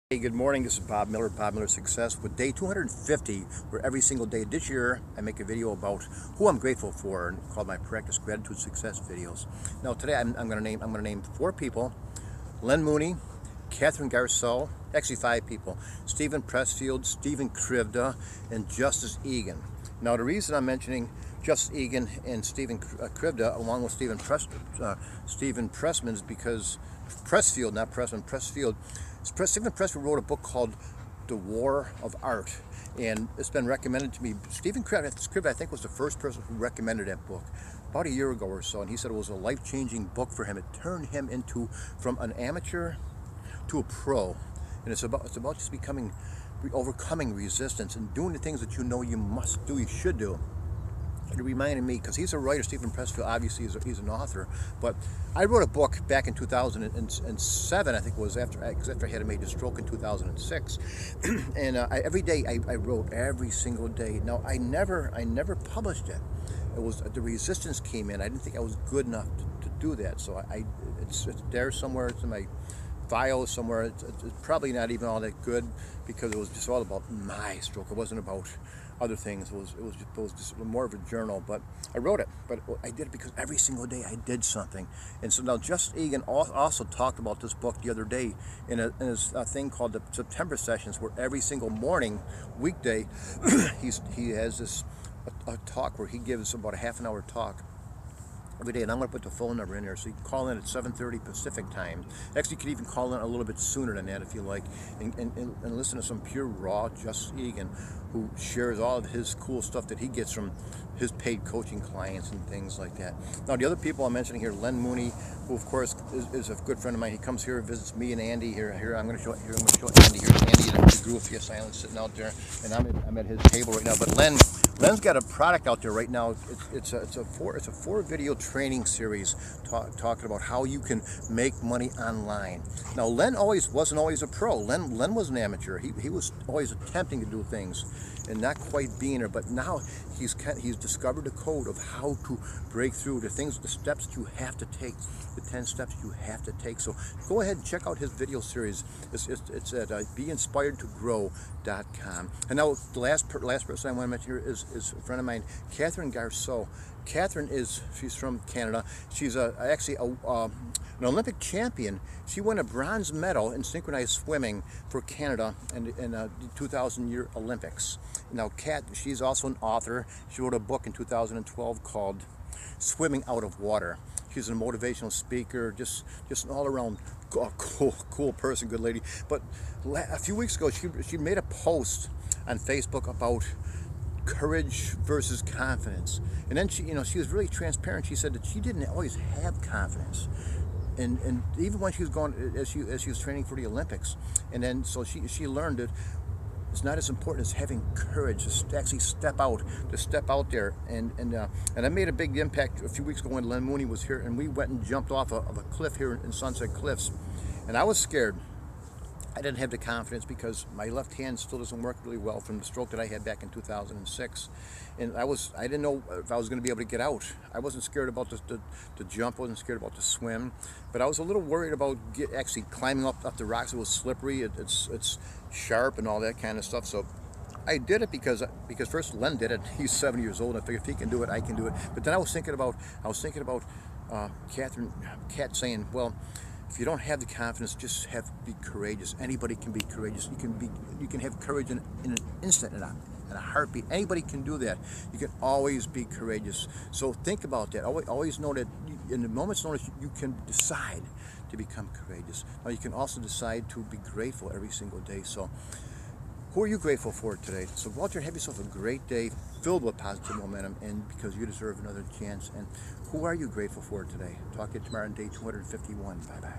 Hey, good morning. This is Bob Miller, Bob Miller Success, with day 250, where every single day this year I make a video about who I'm grateful for, and called my Practice Gratitude Success videos. Now today I'm going to name four people: Len Mooney, Catherine Garceau, actually five people: Stephen Pressfield, Stephen Krivda, and Justice Egan. Now the reason I'm mentioning Justice Egan and Stephen Krivda along with Stephen Pressman is because Pressfield, not Pressman, Pressfield. Stephen Pressfield wrote a book called The War of Art, and it's been recommended to me. Stephen Krivda, I think, was the first person who recommended that book about a year ago or so, and he said it was a life-changing book for him. It turned him from an amateur to a pro, and it's about just overcoming resistance and doing the things that you know you must do, you should do. It reminded me, because he's a writer, Stephen Pressfield, obviously he's an author, but I wrote a book back in 2007, I think it was after I had a major stroke in 2006, and every day I wrote, every single day. Now I never published it. It was the resistance came in. I didn't think I was good enough to do that, so it's there somewhere. It's in my file somewhere. It's probably not even all that good, because it was just all about my stroke. It wasn't about other things. It was just more of a journal, but I wrote it. But I did it because every single day I did something. And so now Justice Egan also talked about this book the other day in a thing called the September Sessions, where every single morning, weekday, he has this a talk where he gives about a half an hour talk every day, and I'm going to put the phone number in there, so you can call in at 7:30 Pacific time. Actually, you could even call in a little bit sooner than that if you like, and listen to some pure raw Justice Egan, who shares all of his cool stuff that he gets from his paid coaching clients and things like that. Now, the other people I'm mentioning here: Len Mooney, who of course is a good friend of mine. He comes here and visits me and Andy here. I'm going to show Andy here. Andy, the group of Fiesta Island, sitting out there, and I'm at his table right now. But Len's got a product out there right now. It's a four video training series talking about how you can make money online. Now, Len wasn't always a pro. Len was an amateur. He was always attempting to do things and not quite being there. But now he's discovered the code of how to break through the steps that you have to take, the 10 steps you have to take. So go ahead and check out his video series. It's at beinspiredtogrow.com. And now the last person I want to mention here is a friend of mine, Catherine Garceau. Catherine she's from Canada. She's actually an Olympic champion. She won a bronze medal in synchronized swimming for Canada in the 2000 year Olympics. Now, she's also an author. She wrote a book in 2012 called Swimming Out of Water. She's a motivational speaker, just an all-around cool person, good lady. But a few weeks ago, she made a post on Facebook about courage versus confidence, and then she was really transparent. She said that she didn't always have confidence, and even when she was going as she was training for the Olympics, and then so she learned that it's not as important as having courage to actually step out there. And I made a big impact a few weeks ago when Len Mooney was here, and we went and jumped off of a cliff here in Sunset Cliffs, and I was scared. I didn't have the confidence because my left hand still doesn't work really well from the stroke that I had back in 2006, and I didn't know if I was going to be able to get out. I wasn't scared about the jump, I wasn't scared about the swim, but I was a little worried about actually climbing up the rocks. It was slippery, it's sharp and all that kind of stuff. So I did it because first Len did it. He's 70 years old, and I figured if he can do it, I can do it. But then I was thinking about Cat saying, well, if you don't have the confidence, just be courageous. Anybody can be courageous. You can have courage in an instant, in a heartbeat. Anybody can do that. You can always be courageous. So think about that. Always know that in the moment's notice, you can decide to become courageous. Now, you can also decide to be grateful every single day. So who are you grateful for today? So go out there and have yourself a great day filled with positive momentum, and because you deserve another chance. And who are you grateful for today? Talk to you tomorrow on day 251. Bye-bye.